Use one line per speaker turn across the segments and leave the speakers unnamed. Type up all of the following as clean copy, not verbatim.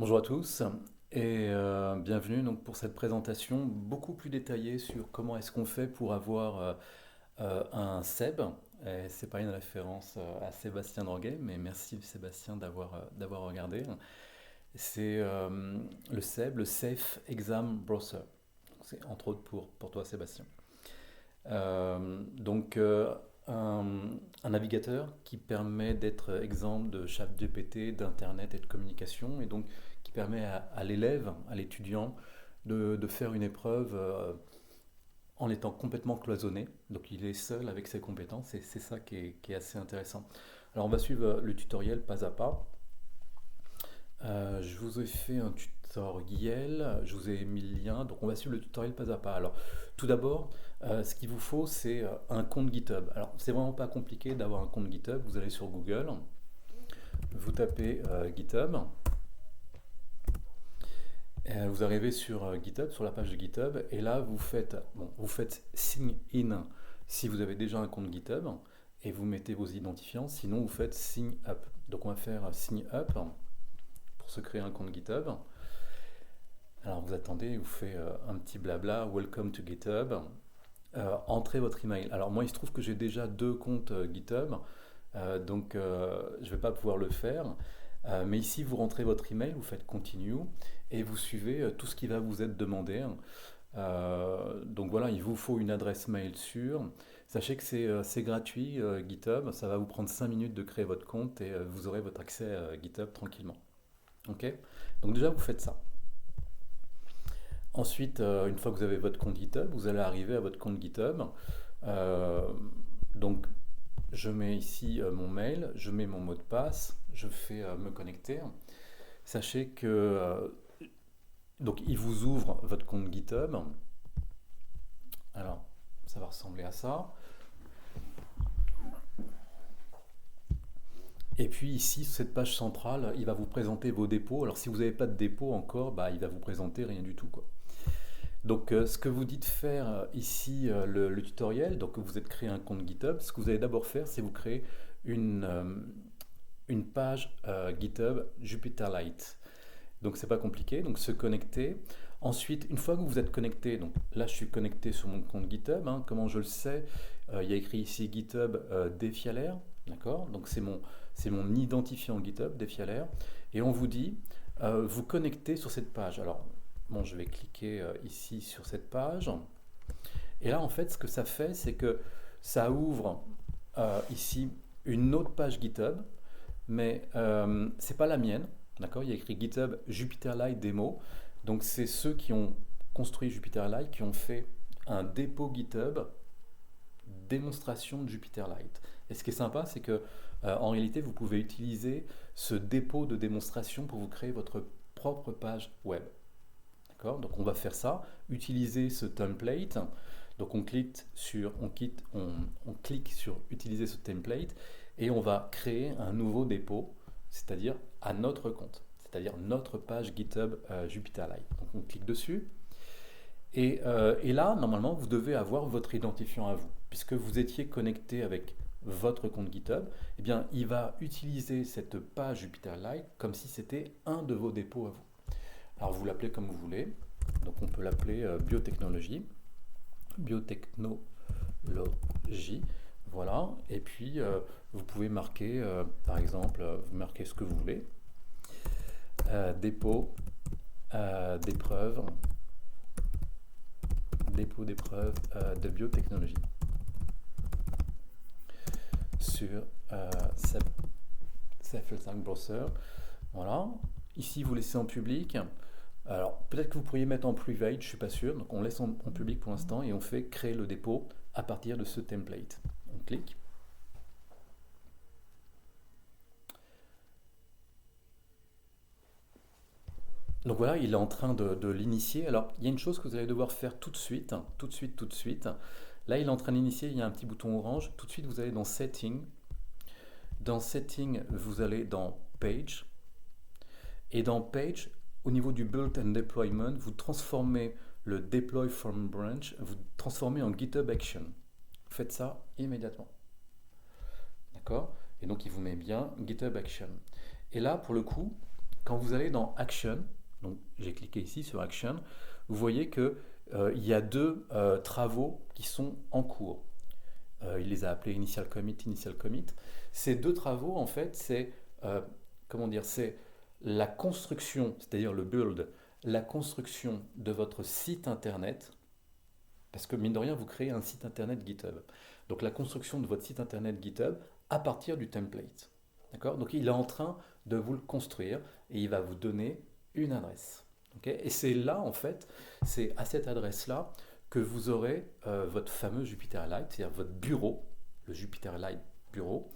Bonjour à tous et bienvenue donc pour cette présentation beaucoup plus détaillée sur comment est-ce qu'on fait pour avoir un SEB. Et c'est pas une référence à Sébastien Droguet, mais merci Sébastien d'avoir regardé. C'est le SEB, le Safe Exam Browser. C'est entre autres pour toi Sébastien. Donc un, un navigateur qui permet d'être exempt de ChatGPT, d'Internet et de communication, et donc qui permet à l'élève, à l'étudiant, de faire une épreuve en étant complètement cloisonné. Donc il est seul avec ses compétences, et c'est ça qui est assez intéressant. Alors on va suivre le tutoriel pas à pas. Je vous ai fait un tutoriel, je vous ai mis le lien, donc on va suivre le tutoriel pas à pas. Alors, tout d'abord, ce qu'il vous faut, c'est un compte GitHub. Alors, c'est vraiment pas compliqué d'avoir un compte GitHub. Vous allez sur Google, vous tapez GitHub, vous arrivez sur GitHub, sur la page de GitHub, et là, vous faites sign in si vous avez déjà un compte GitHub, et vous mettez vos identifiants, sinon vous faites sign up. Donc, on va faire sign up pour se créer un compte GitHub. Alors vous attendez, il vous fait un petit blabla, welcome to GitHub, entrez votre email. Alors moi il se trouve que j'ai déjà deux comptes GitHub, donc je ne vais pas pouvoir le faire. Mais ici vous rentrez votre email, vous faites continue et vous suivez tout ce qui va vous être demandé. Donc voilà, il vous faut une adresse mail sûre. Sachez que c'est gratuit GitHub, ça va vous prendre 5 minutes de créer votre compte et vous aurez votre accès à GitHub tranquillement. Ok. Donc déjà vous faites ça. Ensuite, une fois que vous avez votre compte GitHub, vous allez arriver à votre compte GitHub. Euh, donc, je mets ici mon mail, je mets mon mot de passe, je fais me connecter. Sachez que donc il vous ouvre votre compte GitHub. Alors, ça va ressembler à ça. Et puis ici, sur cette page centrale, il va vous présenter vos dépôts. Alors, si vous n'avez pas de dépôt encore, bah, il va vous présenter rien du tout, quoi. Donc, ce que vous dites faire ici, le tutoriel, donc vous êtes créé un compte GitHub, ce que vous allez d'abord faire, c'est vous créer une, euh, une page GitHub Jupyterlite. Donc, c'est pas compliqué, donc se connecter. Ensuite, une fois que vous êtes connecté, donc là je suis connecté sur mon compte GitHub, hein, comment je le sais? Il y a écrit ici GitHub Defialaire, d'accord? Donc c'est mon identifiant GitHub Defialaire, et on vous dit vous connecter sur cette page. Alors, bon, je vais cliquer ici sur cette page. Et là, en fait, ce que ça fait, c'est que ça ouvre ici une autre page GitHub, mais c'est pas la mienne. D'accord? Il y a écrit GitHub Jupyterlite Demo. Donc, c'est ceux qui ont construit Jupyterlite qui ont fait un dépôt GitHub démonstration de Jupyterlite. Et ce qui est sympa, c'est que en réalité, vous pouvez utiliser ce dépôt de démonstration pour vous créer votre propre page web. D'accord? Donc on va faire ça, utiliser ce template. Donc on clique sur utiliser ce template et on va créer un nouveau dépôt, c'est-à-dire à notre compte, c'est-à-dire notre page GitHub Jupyterlite. Donc on clique dessus et là, normalement, vous devez avoir votre identifiant à vous. Puisque vous étiez connecté avec votre compte GitHub, eh bien, il va utiliser cette page Jupyterlite comme si c'était un de vos dépôts à vous. Alors vous l'appelez comme vous voulez. Donc on peut l'appeler biotechnologie. Biotechnologie. Voilà. Et puis vous pouvez marquer, par exemple, vous marquez ce que vous voulez. Dépôt d'épreuves. Dépôt d'épreuves de biotechnologie sur CF5 Browser. Voilà. Ici, vous laissez en public. Alors, peut-être que vous pourriez mettre en private, je ne suis pas sûr. Donc, on laisse en public pour l'instant et on fait créer le dépôt à partir de ce template. On clique. Donc voilà, il est en train de l'initier. Alors, il y a une chose que vous allez devoir faire tout de suite, hein, tout de suite, tout de suite. Là, il est en train d'initier, il y a un petit bouton orange. Tout de suite, vous allez dans Setting. Dans Setting, vous allez dans Page. Et dans Page, au niveau du Build and Deployment, vous transformez le Deploy from Branch, vous transformez en GitHub Action. Faites ça immédiatement. D'accord? Et donc, il vous met bien GitHub Action. Et là, pour le coup, quand vous allez dans Action, donc j'ai cliqué ici sur Action, vous voyez que il y a deux travaux qui sont en cours. Il les a appelés Initial Commit, Initial Commit. Ces deux travaux, en fait, c'est comment dire, c'est la construction, c'est-à-dire le build, la construction de votre site internet, parce que mine de rien, vous créez un site internet GitHub. Donc la construction de votre site internet GitHub à partir du template. D'accord? Donc il est en train de vous le construire et il va vous donner une adresse. Ok. Et c'est là, en fait, c'est à cette adresse-là que vous aurez votre fameux Jupyter-Lite, c'est-à-dire votre bureau, le Jupyter-Lite bureau,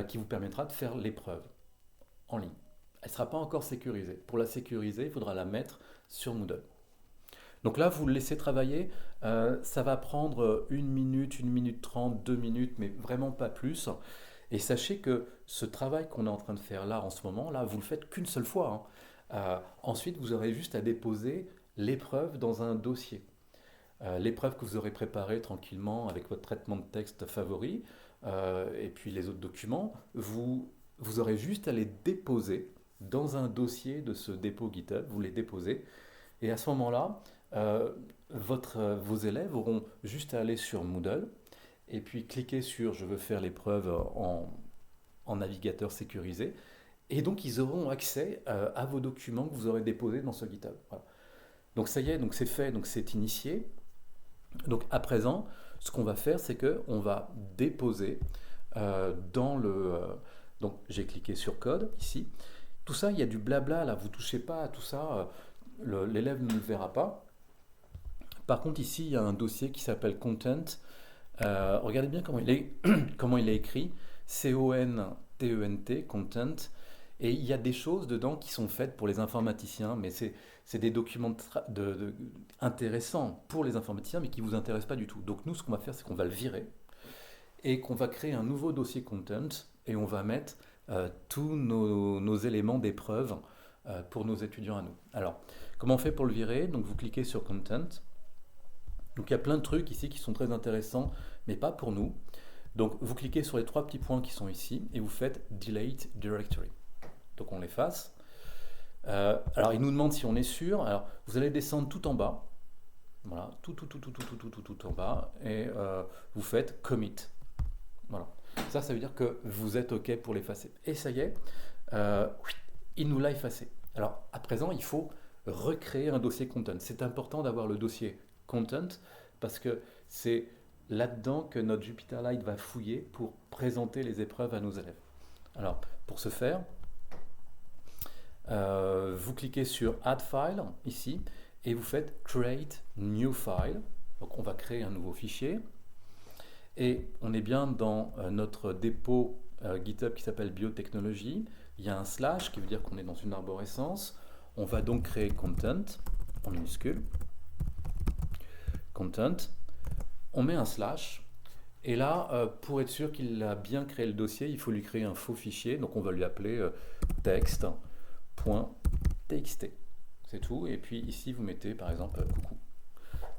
qui vous permettra de faire l'épreuve en ligne. Elle ne sera pas encore sécurisée. Pour la sécuriser, il faudra la mettre sur Moodle. Donc là, vous le laissez travailler. Ça va prendre 1 minute 30, 2 minutes, mais vraiment pas plus. Et sachez que ce travail qu'on est en train de faire là, en ce moment, là, vous le faites qu'une seule fois, hein. Ensuite, vous aurez juste à déposer l'épreuve dans un dossier. L'épreuve que vous aurez préparée tranquillement avec votre traitement de texte favori, et puis les autres documents, vous aurez juste à les déposer dans un dossier de ce dépôt GitHub. Vous les déposez. Et à ce moment-là, vos élèves auront juste à aller sur Moodle et puis cliquer sur «Je veux faire l'épreuve en navigateur sécurisé». Et donc, ils auront accès à vos documents que vous aurez déposés dans ce GitHub. Voilà. Donc, ça y est, donc c'est fait, donc c'est initié. Donc, à présent, ce qu'on va faire, c'est qu'on va déposer dans le... donc, j'ai cliqué sur Code, ici. Tout ça, il y a du blabla, là, vous ne touchez pas à tout ça. L'élève ne le verra pas. Par contre, ici, il y a un dossier qui s'appelle Content. Regardez bien comment il est écrit. C-O-N-T-E-N-T, Content. Et il y a des choses dedans qui sont faites pour les informaticiens, mais c'est des documents intéressants pour les informaticiens, mais qui ne vous intéressent pas du tout. Donc nous, ce qu'on va faire, c'est qu'on va le virer et qu'on va créer un nouveau dossier Content et on va mettre tous nos éléments d'épreuve pour nos étudiants à nous. Alors, comment on fait pour le virer? Donc vous cliquez sur Content. Donc il y a plein de trucs ici qui sont très intéressants, mais pas pour nous. Donc vous cliquez sur les trois petits points qui sont ici et vous faites Delete Directory. Donc on l'efface. Alors il nous demande si on est sûr. Alors vous allez descendre tout en bas. Voilà, tout en bas. Et vous faites Commit. Voilà. Ça veut dire que vous êtes OK pour l'effacer. Et ça y est, il nous l'a effacé. Alors à présent, il faut recréer un dossier Content. C'est important d'avoir le dossier Content parce que c'est là-dedans que notre Jupyter-Lite va fouiller pour présenter les épreuves à nos élèves. Alors pour ce faire, vous cliquez sur Add File ici et vous faites Create New File. Donc on va créer un nouveau fichier et on est bien dans notre dépôt GitHub qui s'appelle Biotechnologie. Il y a un slash qui veut dire qu'on est dans une arborescence. On va donc créer Content en minuscule. Content. On met un slash. Et là, pour être sûr qu'il a bien créé le dossier, il faut lui créer un faux fichier. Donc on va lui appeler text.txt. C'est tout. Et puis ici, vous mettez par exemple coucou.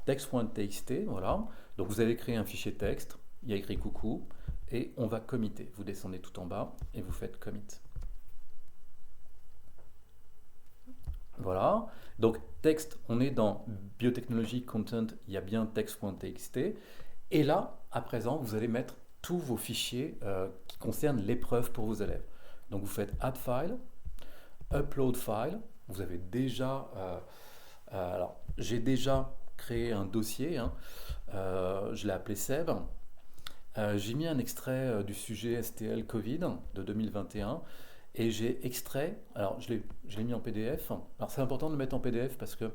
Text.txt, voilà. Donc vous avez créé un fichier texte. Il y a écrit coucou. Et on va committer. Vous descendez tout en bas et vous faites commit. Voilà. Donc texte, on est dans biotechnologie content, il y a bien text.txt. Et là, à présent, vous allez mettre tous vos fichiers qui concernent l'épreuve pour vos élèves. Donc vous faites add file, upload file. Vous avez déjà, alors j'ai déjà créé un dossier. Hein, je l'ai appelé Seb. J'ai mis un extrait du sujet STL Covid de 2021 et j'ai extrait, alors je l'ai mis en PDF. Alors c'est important de le mettre en PDF parce que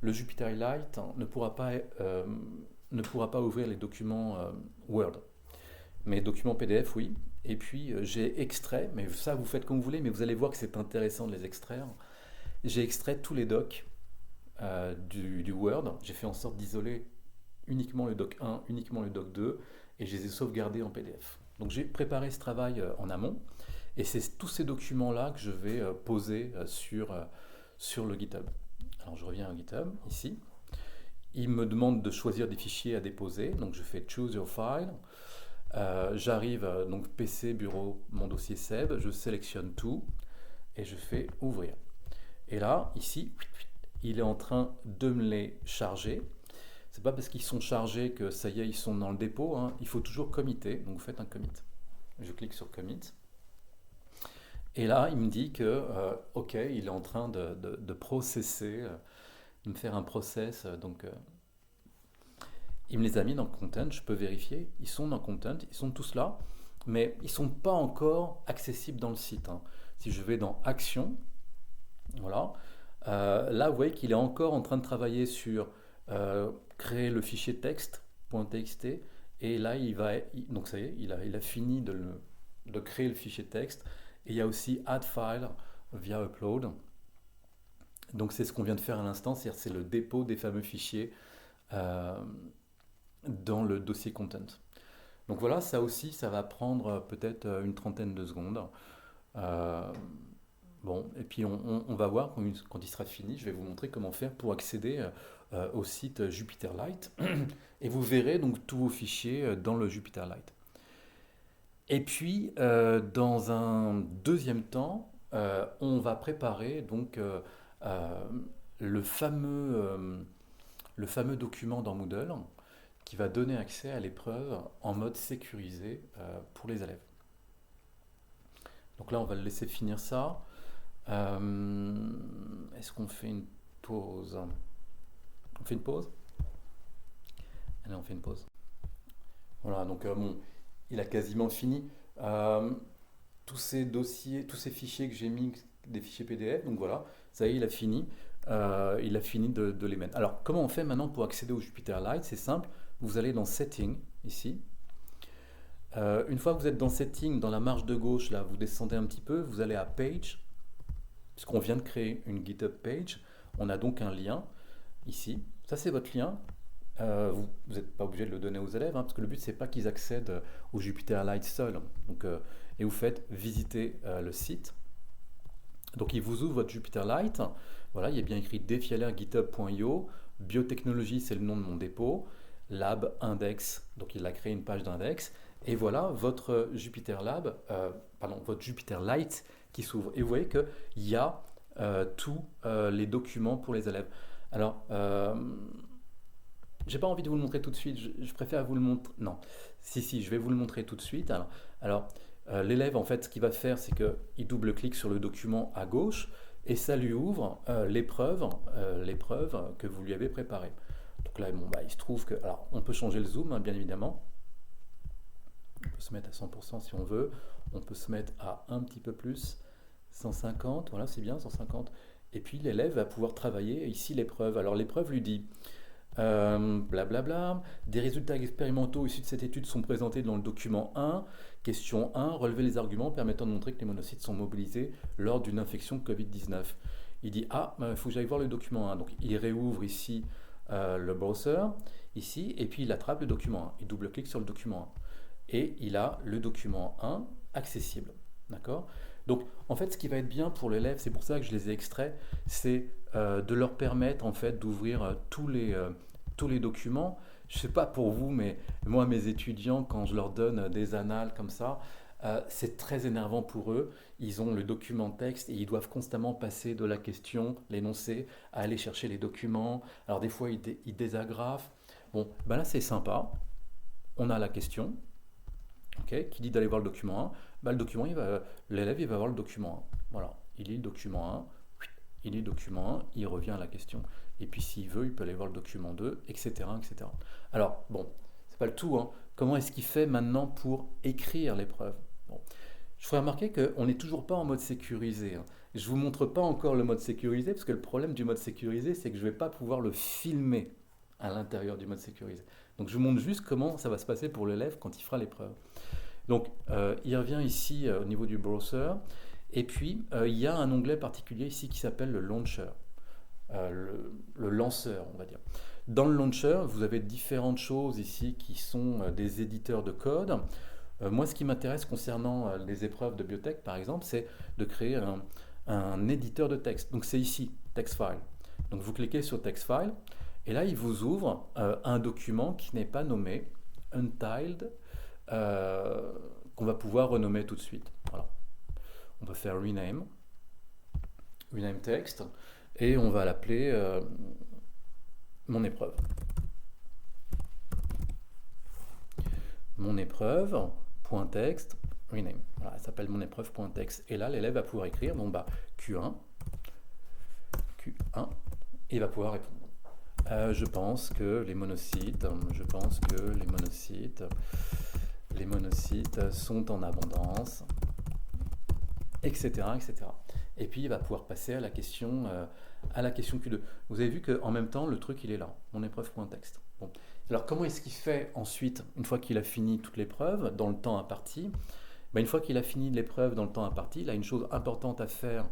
le Jupyter-Lite ne pourra pas ouvrir les documents Word. Mais documents PDF, oui. Et puis j'ai extrait, mais ça vous faites comme vous voulez, mais vous allez voir que c'est intéressant de les extraire. J'ai extrait tous les docs du Word. J'ai fait en sorte d'isoler uniquement le doc 1, uniquement le doc 2, et je les ai sauvegardés en PDF. Donc j'ai préparé ce travail en amont, et c'est tous ces documents-là que je vais poser sur le GitHub. Alors je reviens au GitHub, ici. Il me demande de choisir des fichiers à déposer, donc je fais Choose your file. J'arrive donc PC, bureau, mon dossier Seb, je sélectionne tout, et je fais Ouvrir. Et là, ici, il est en train de me les charger. C'est pas parce qu'ils sont chargés que ça y est, ils sont dans le dépôt, hein. Il faut toujours committer, donc vous faites un commit. Je clique sur commit. Et là, il me dit que, ok, il est en train de processer, de me faire un process. Donc, il me les a mis dans Content, je peux vérifier. Ils sont dans Content, ils sont tous là, mais ils ne sont pas encore accessibles dans le site, hein. Si je vais dans Action, voilà, là, vous voyez qu'il est encore en train de travailler sur créer le fichier texte.txt. Et là, donc ça y est, il a fini de créer le fichier texte. Et il y a aussi Add File via Upload. Donc c'est ce qu'on vient de faire à l'instant, c'est le dépôt des fameux fichiers euh, dans le dossier Content. Donc voilà, ça aussi, ça va prendre peut-être une trentaine de secondes. Euh, bon, et puis on va voir quand il sera fini, je vais vous montrer comment faire pour accéder au site Jupyterlight. Et vous verrez donc tous vos fichiers dans le Jupyterlight. Et puis, dans un deuxième temps, on va préparer donc euh, le fameux document dans Moodle qui va donner accès à l'épreuve en mode sécurisé pour les élèves. Donc là, on va le laisser finir ça. Est-ce qu'on fait une pause? On fait une pause? Allez, on fait une pause. Voilà, donc bon, il a quasiment fini. Euh, tous ces dossiers, tous ces fichiers que j'ai mis, des fichiers PDF, donc voilà, ça y est, il a fini. Il a fini de les mettre. Alors, comment on fait maintenant pour accéder au Jupyterlight? C'est simple, vous allez dans Setting, ici. Une fois que vous êtes dans Setting, dans la marge de gauche, là, vous descendez un petit peu, vous allez à Page, puisqu'on vient de créer une GitHub page. On a donc un lien, ici. Ça, c'est votre lien. Vous n'êtes pas obligé de le donner aux élèves, hein, parce que le but, c'est pas qu'ils accèdent au Jupyterlight seuls. Donc, et vous faites visiter le site. Donc, il vous ouvre votre Jupyterlight. Voilà, il y a bien écrit defialaire.github.io. Biotechnologie, c'est le nom de mon dépôt. Lab, index, donc il a créé une page d'index. Et voilà votre votre Jupyterlight qui s'ouvre. Et vous voyez qu'il y a tous les documents pour les élèves. Alors, j'ai pas envie de vous le montrer tout de suite, je préfère vous le montrer. Non, si, je vais vous le montrer tout de suite. Alors, l'élève, en fait, ce qu'il va faire, c'est qu'il double-clique sur le document à gauche et ça lui ouvre l'épreuve que vous lui avez préparée. Donc là, bon, bah, il se trouve que. Alors, on peut changer le zoom, hein, bien évidemment. On peut se mettre à 100% si on veut. On peut se mettre à un petit peu plus, 150. Voilà, c'est bien, 150. Et puis, l'élève va pouvoir travailler ici l'épreuve. Alors, l'épreuve lui dit. Blablabla. Des résultats expérimentaux issus de cette étude sont présentés dans le document 1. Question 1. Relever les arguments permettant de montrer que les monocytes sont mobilisés lors d'une infection Covid-19. Il dit il faut que j'aille voir le document 1. Donc il réouvre ici le browser, ici, et puis il attrape le document 1. Il double-clique sur le document 1. Et il a le document 1 accessible. D'accord? Donc en fait, ce qui va être bien pour l'élève, c'est pour ça que je les ai extraits, c'est de leur permettre en fait d'ouvrir tous les documents. Je ne sais pas pour vous, mais moi, mes étudiants, quand je leur donne des annales comme ça, c'est très énervant pour eux. Ils ont le document texte et ils doivent constamment passer de la question, l'énoncé, à aller chercher les documents. Alors des fois, ils désagrafent. Bon, ben là, c'est sympa. On a la question, ok, qui dit d'aller voir le document 1. Ben, le document, l'élève, il va voir le document 1. Voilà, il lit le document 1. Il lit le document 1, il revient à la question. Et puis s'il veut, il peut aller voir le document 2, etc. etc. Alors, bon, c'est pas le tout, hein. Comment est-ce qu'il fait maintenant pour écrire l'épreuve? Bon. Je ferai remarquer qu'on n'est toujours pas en mode sécurisé, hein. Je ne vous montre pas encore le mode sécurisé, parce que le problème du mode sécurisé, c'est que je ne vais pas pouvoir le filmer à l'intérieur du mode sécurisé. Donc je vous montre juste comment ça va se passer pour l'élève quand il fera l'épreuve. Donc il revient ici au niveau du browser. Et puis, il y a un onglet particulier ici qui s'appelle le launcher, le lanceur, on va dire. Dans le launcher, vous avez différentes choses ici qui sont des éditeurs de code. Moi, ce qui m'intéresse concernant les épreuves de biotech, par exemple, c'est de créer un éditeur de texte. Donc, c'est ici, TextFile. Donc, vous cliquez sur TextFile, et là, il vous ouvre un document qui n'est pas nommé, Untiled, qu'on va pouvoir renommer tout de suite. Voilà. On peut faire rename rename text, et on va l'appeler mon épreuve. Mon épreuve, point texte, rename. Voilà, ça s'appelle mon épreuve, point texte. Et là, l'élève va pouvoir écrire, bon bah, Q1, et il va pouvoir répondre. Je pense que les monocytes sont en abondance, etc., etc. Et puis il va pouvoir passer à la question Q2. Vous avez vu qu'en même temps, le truc, il est là, mon épreuve.texte. Bon. Alors comment est-ce qu'il fait ensuite, une fois qu'il a fini toute l'épreuve, dans le temps imparti? Une fois qu'il a fini l'épreuve dans le temps imparti, il a une chose importante à faire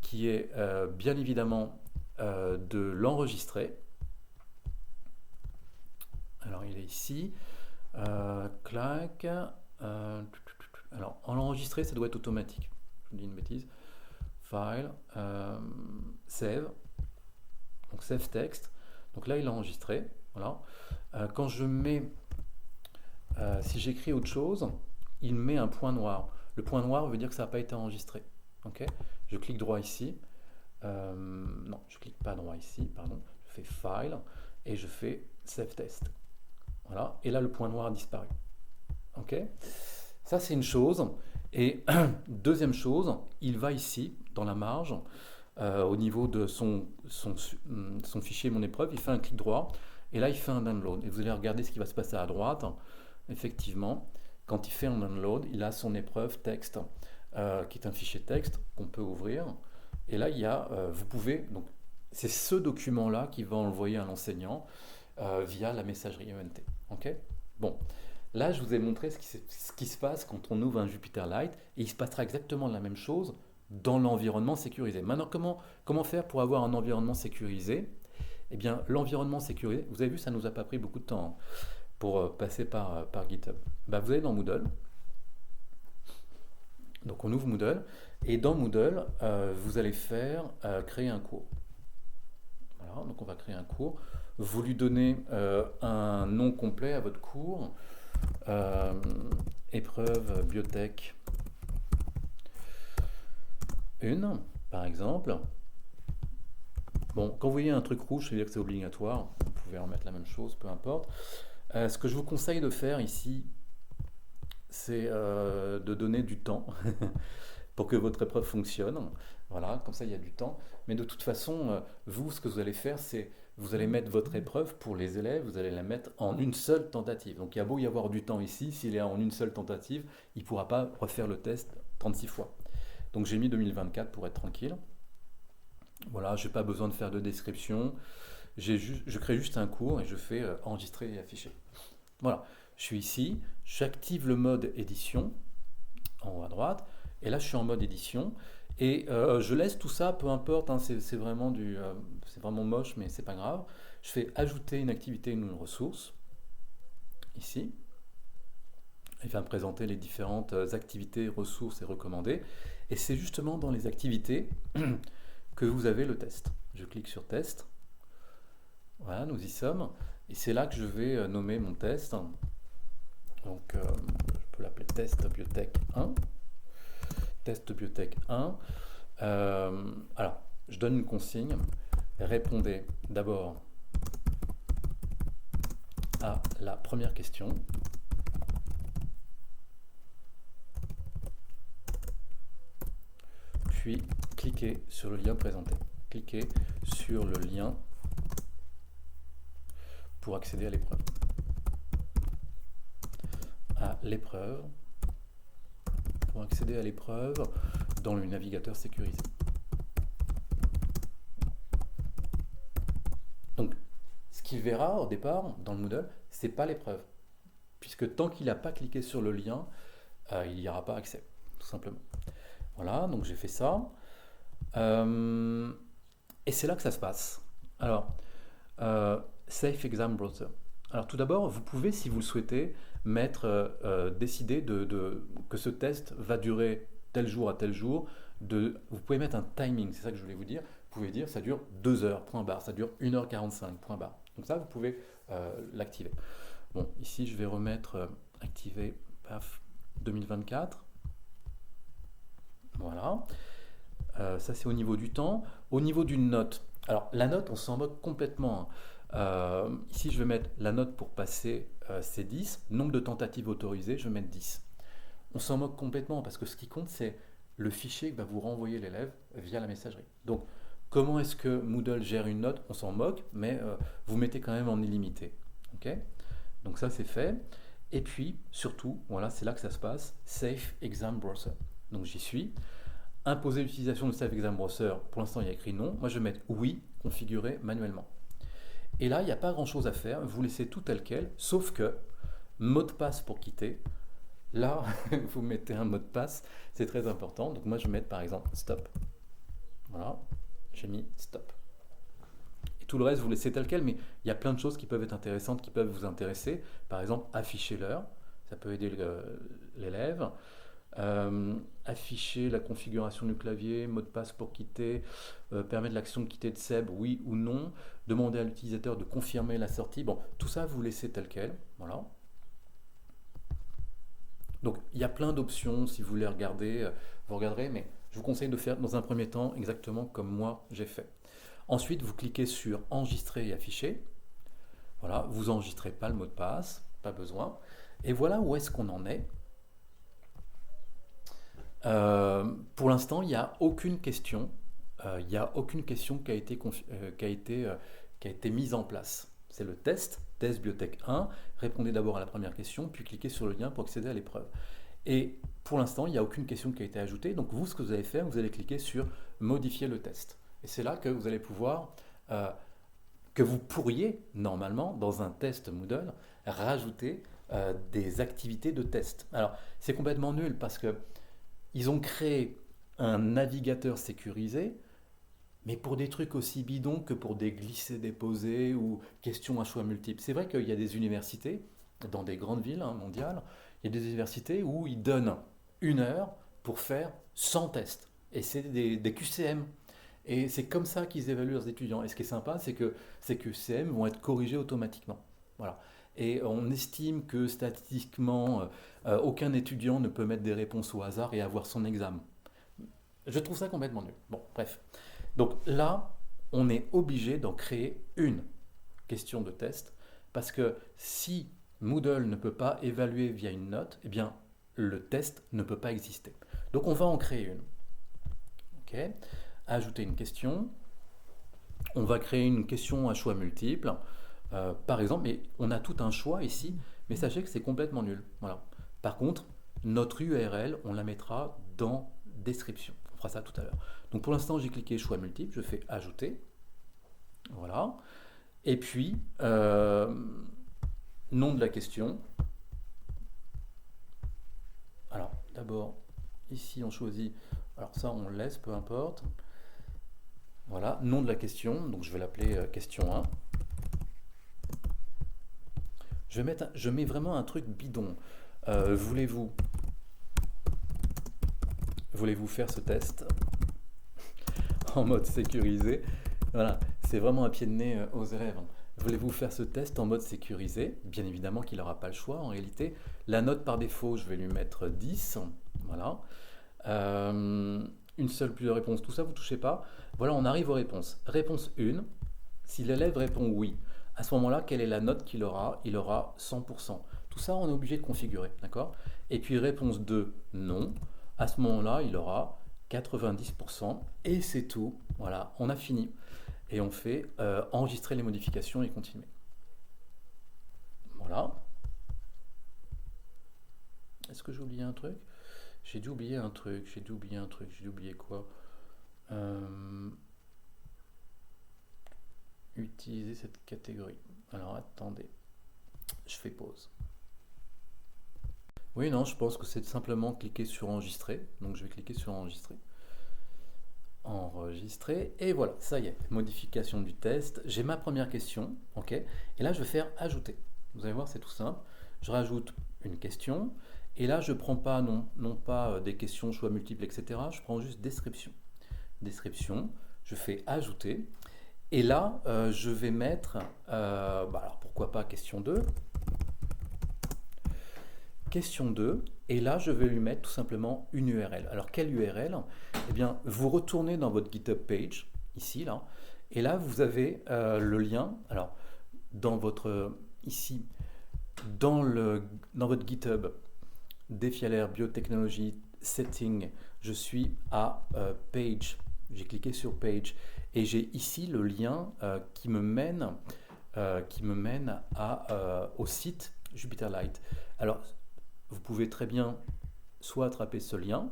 qui est bien évidemment de l'enregistrer. Alors il est ici. Clac. Alors en l'enregistrer, ça doit être automatique. Je dis une bêtise. File, save. Donc save text. Donc là il a enregistré. Voilà. Quand je mets, si j'écris autre chose, il met un point noir. Le point noir veut dire que ça n'a pas été enregistré. Ok. Je clique droit ici. Non, je clique pas droit ici, pardon. Je fais File et je fais Save Test. Voilà. Et là, le point noir a disparu. Ok. Ça, c'est une chose. Et deuxième chose, il va ici, dans la marge, au niveau de son fichier Mon épreuve, il fait un clic droit. Et là, il fait un download. Et vous allez regarder ce qui va se passer à droite. Effectivement, quand il fait un download, il a son épreuve texte, qui est un fichier texte qu'on peut ouvrir. Et là, il y a, vous pouvez, donc c'est ce document-là qui va envoyer à l'enseignant via la messagerie ENT. Ok. Bon, là, je vous ai montré ce qui se passe quand on ouvre un Jupyter Lite, et il se passera exactement la même chose dans l'environnement sécurisé. Maintenant, comment faire pour avoir un environnement sécurisé? Eh bien, l'environnement sécurisé, vous avez vu, ça ne nous a pas pris beaucoup de temps pour passer par GitHub. Vous allez dans Moodle. Donc on ouvre Moodle, et dans Moodle, vous allez faire créer un cours. Voilà, donc on va créer un cours. Vous lui donnez un nom complet à votre cours. Épreuve biotech 1, par exemple. Bon, quand vous voyez un truc rouge, ça veut dire que c'est obligatoire. Vous pouvez remettre la même chose, peu importe. Ce que je vous conseille de faire ici, c'est de donner du temps pour que votre épreuve fonctionne. Voilà, comme ça il y a du temps. Mais de toute façon, vous, ce que vous allez faire, c'est vous allez mettre votre épreuve pour les élèves, vous allez la mettre en une seule tentative. Donc il y a beau y avoir du temps ici, s'il est en une seule tentative, il ne pourra pas refaire le test 36 fois. Donc j'ai mis 2024 pour être tranquille. Voilà, je n'ai pas besoin de faire de description. Je crée juste un cours et je fais enregistrer et afficher. Voilà, je suis ici, j'active le mode édition en haut à droite, et là je suis en mode édition, et je laisse tout ça, peu importe, hein, c'est vraiment c'est vraiment moche, mais c'est pas grave. Je fais ajouter une activité, une ressource, ici. Il va me présenter les différentes activités, ressources et recommandées, et c'est justement dans les activités que vous avez le test. Je clique sur test, voilà, nous y sommes, et c'est là que je vais nommer mon test. Donc, je peux l'appeler test biotech 1. Test biotech 1. Alors, je donne une consigne. Répondez d'abord à la première question. Puis, cliquez sur le lien présenté. Cliquez sur le lien pour accéder à l'épreuve. Pour accéder à l'épreuve dans le navigateur sécurisé. Donc, ce qu'il verra au départ dans le Moodle, c'est pas l'épreuve, puisque tant qu'il n'a pas cliqué sur le lien, il n'y aura pas accès, tout simplement. Voilà, donc j'ai fait ça. Et c'est là que ça se passe. Alors, Safe Exam Browser. Alors tout d'abord, vous pouvez, si vous le souhaitez, décider que ce test va durer tel jour à tel jour. Vous pouvez mettre un timing, c'est ça que je voulais vous dire. Vous pouvez dire ça dure 2 heures, point barre, ça dure 1h45, point barre. Donc ça, vous pouvez l'activer. Bon, ici, je vais remettre activer, paf, 2024. Voilà. Ça, c'est au niveau du temps. Au niveau d'une note, alors la note, on s'en moque complètement, hein. Ici, je vais mettre la note pour passer, c'est 10. Nombre de tentatives autorisées, je vais mettre 10. On s'en moque complètement parce que ce qui compte, c'est le fichier que va vous renvoyer l'élève via la messagerie. Donc, comment est-ce que Moodle gère une note? On s'en moque, mais vous mettez quand même en illimité. Ok? Donc ça, c'est fait. Et puis, surtout, voilà, c'est là que ça se passe, Safe Exam Browser. Donc j'y suis. Imposer l'utilisation de Safe Exam Browser, pour l'instant il y a écrit non. Moi je vais mettre oui, configurer manuellement. Et là, il n'y a pas grand-chose à faire, vous laissez tout tel quel, sauf que mot de passe pour quitter. Là, vous mettez un mot de passe, c'est très important. Donc moi je vais mettre par exemple stop. Voilà, j'ai mis stop. Et tout le reste, vous laissez tel quel, mais il y a plein de choses qui peuvent être intéressantes, qui peuvent vous intéresser. Par exemple, afficher l'heure, ça peut aider l'élève. Afficher la configuration du clavier, mot de passe pour quitter, permettre l'action de quitter de Seb, oui ou non, demander à l'utilisateur de confirmer la sortie. Bon, tout ça, vous laissez tel quel. Voilà. Donc, il y a plein d'options. Si vous voulez regarder, vous regarderez, mais je vous conseille de faire dans un premier temps exactement comme moi j'ai fait. Ensuite, vous cliquez sur enregistrer et afficher. Voilà, vous enregistrez pas le mot de passe, pas besoin. Et voilà où est-ce qu'on en est. Pour l'instant, il n'y a aucune question. Il n'y a aucune question qui a été mise en place. C'est le test biotech 1. Répondez d'abord à la première question, puis cliquez sur le lien pour accéder à l'épreuve. Et pour l'instant, il n'y a aucune question qui a été ajoutée. Donc vous, ce que vous allez faire, vous allez cliquer sur modifier le test. Et c'est là que vous allez pouvoir, que vous pourriez normalement, dans un test Moodle, rajouter des activités de test. Alors, c'est complètement nul parce que ils ont créé un navigateur sécurisé, mais pour des trucs aussi bidons que pour des glisser-déposer ou questions à choix multiples. C'est vrai qu'il y a des universités, dans des grandes villes mondiales, il y a des universités où ils donnent 1 heure pour faire 100 tests. Et c'est des QCM. Et c'est comme ça qu'ils évaluent leurs étudiants. Et ce qui est sympa, c'est que ces QCM vont être corrigés automatiquement. Voilà. Et on estime que statistiquement, aucun étudiant ne peut mettre des réponses au hasard et avoir son examen. Je trouve ça complètement nul. Bon, bref. Donc là, on est obligé d'en créer une question de test, parce que si Moodle ne peut pas évaluer via une note, eh bien, le test ne peut pas exister. Donc on va en créer une. Ok. Ajouter une question. On va créer une question à choix multiples. Par exemple, mais on a tout un choix ici, mais sachez que c'est complètement nul. Voilà. Par contre, notre URL, on la mettra dans description. On fera ça tout à l'heure. Donc pour l'instant, j'ai cliqué choix multiple, je fais ajouter. Voilà. Et puis, nom de la question. Alors, d'abord, ici, on choisit. Alors ça, on le laisse, peu importe. Voilà, nom de la question. Donc je vais l'appeler question 1. Je mets vraiment un truc bidon. Voulez-vous faire ce test en mode sécurisé? Voilà, c'est vraiment un pied de nez aux élèves. Voulez-vous faire ce test en mode sécurisé? Bien évidemment qu'il n'aura pas le choix en réalité. La note par défaut, je vais lui mettre 10. Voilà. Une seule plus de réponses, tout ça, vous ne touchez pas. Voilà, on arrive aux réponses. Réponse 1, si l'élève répond oui, à ce moment-là, quelle est la note qu'il aura? Il aura 100%. Tout ça, on est obligé de configurer, d'accord? Et puis réponse 2, non. À ce moment-là, il aura 90%. Et c'est tout. Voilà, on a fini. Et on fait enregistrer les modifications et continuer. Voilà. Est-ce que j'ai oublié un truc? J'ai dû oublier un truc. J'ai dû oublier quoi? Utiliser cette catégorie. Alors attendez, je fais pause. Oui, non, je pense que c'est simplement cliquer sur enregistrer. Donc je vais cliquer sur enregistrer. Enregistrer. Et voilà, ça y est, modification du test. J'ai ma première question, ok. Et là, je vais faire ajouter. Vous allez voir, c'est tout simple. Je rajoute une question. Et là, je ne prends pas, non pas des questions, choix multiples, etc. Je prends juste description. Description, je fais ajouter. Et là, je vais mettre, alors pourquoi pas question 2. question 2, et là, je vais lui mettre tout simplement une URL. Alors, quelle URL? Eh bien, vous retournez dans votre GitHub page, ici, là, et là, vous avez le lien. Alors, dans votre, ici, dans votre GitHub, Defialaire Biotechnologie Setting, je suis à Page. J'ai cliqué sur Page et j'ai ici le lien qui me mène au site JupyterLight. Alors, vous pouvez très bien soit attraper ce lien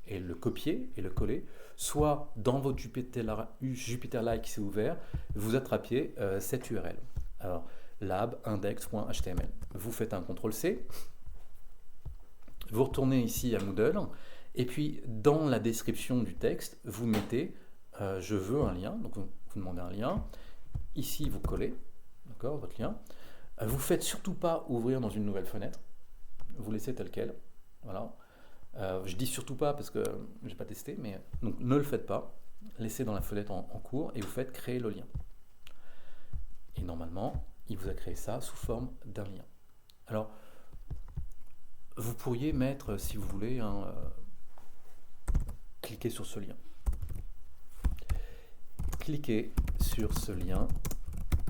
et le copier et le coller, soit dans votre JupyterLight qui s'est ouvert, vous attrapiez cette URL. Alors, lab.index.html. Vous faites un CTRL-C, vous retournez ici à Moodle, et puis dans la description du texte, vous mettez je veux un lien, donc vous demandez un lien, ici vous collez, d'accord, votre lien. Vous ne faites surtout pas ouvrir dans une nouvelle fenêtre, vous laissez tel quel, voilà. Je dis surtout pas parce que je n'ai pas testé, mais donc ne le faites pas, laissez dans la fenêtre en cours et vous faites créer le lien. Et normalement, il vous a créé ça sous forme d'un lien. Alors, vous pourriez mettre, si vous voulez, cliquez sur ce lien. Cliquez sur ce lien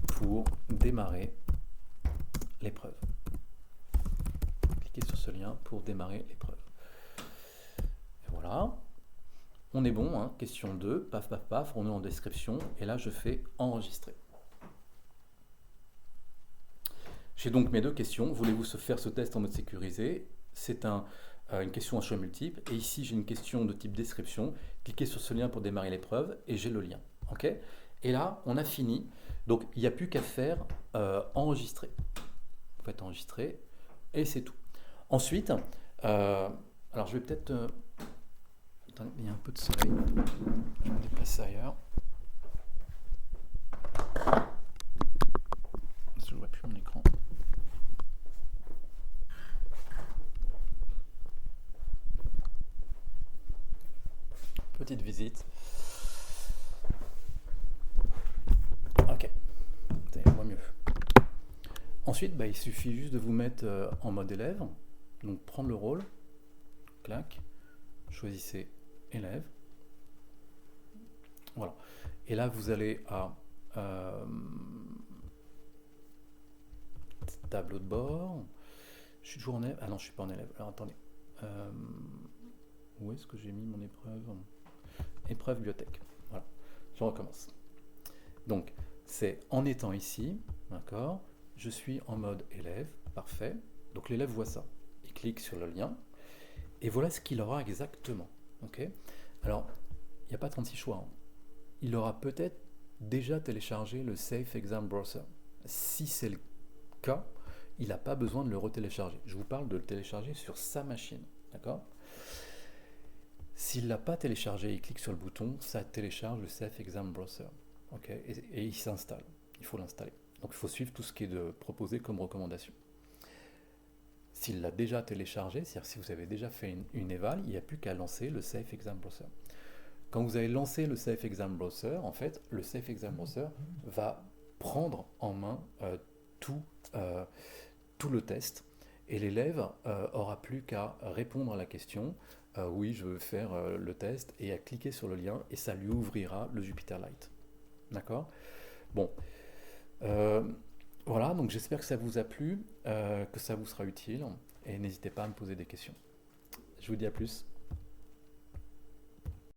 pour démarrer l'épreuve. Cliquez sur ce lien pour démarrer l'épreuve. Et voilà. On est bon, hein. Question 2, paf, paf, paf, on est en description, et là je fais enregistrer. J'ai donc mes deux questions. Voulez-vous faire ce test en mode sécurisé? C'est une question à choix multiple. Et ici, j'ai une question de type description. Cliquez sur ce lien pour démarrer l'épreuve et j'ai le lien. Okay, et là, on a fini. Donc, il n'y a plus qu'à faire enregistrer. Vous faites enregistrer et c'est tout. Ensuite, alors je vais peut-être... attendez, il y a un peu de soleil. Je vais me déplacer ailleurs. Je ne vois plus mon écran. Petite visite. Ok, ça va mieux. Ensuite, il suffit juste de vous mettre en mode élève. Donc prendre le rôle, clac, choisissez élève. Voilà. Et là, vous allez à tableau de bord. Je suis toujours en élève. Ah non, je ne suis pas en élève. Alors attendez. Où est-ce que j'ai mis mon épreuve? Épreuve biotech. Voilà. Je recommence. Donc, c'est en étant ici, d'accord, je suis en mode élève, parfait. Donc l'élève voit ça. Il clique sur le lien, et voilà ce qu'il aura exactement. Okay, alors, il n'y a pas 36 choix. Hein. Il aura peut-être déjà téléchargé le Safe Exam Browser. Si c'est le cas, il n'a pas besoin de le retélécharger. Je vous parle de le télécharger sur sa machine, d'accord? S'il ne l'a pas téléchargé, il clique sur le bouton, ça télécharge le Safe Exam Browser. Okay, et il s'installe. Il faut l'installer. Donc il faut suivre tout ce qui est proposé comme recommandation. S'il l'a déjà téléchargé, c'est-à-dire si vous avez déjà fait une éval, il n'y a plus qu'à lancer le Safe Exam Browser. Quand vous avez lancé le Safe Exam Browser, en fait, le Safe Exam Browser va prendre en main tout le test et l'élève aura plus qu'à répondre à la question oui, je veux faire le test, et à cliquer sur le lien et ça lui ouvrira le JupyterLight. D'accord? Bon. Voilà, donc j'espère que ça vous a plu, que ça vous sera utile, et n'hésitez pas à me poser des questions. Je vous dis à plus.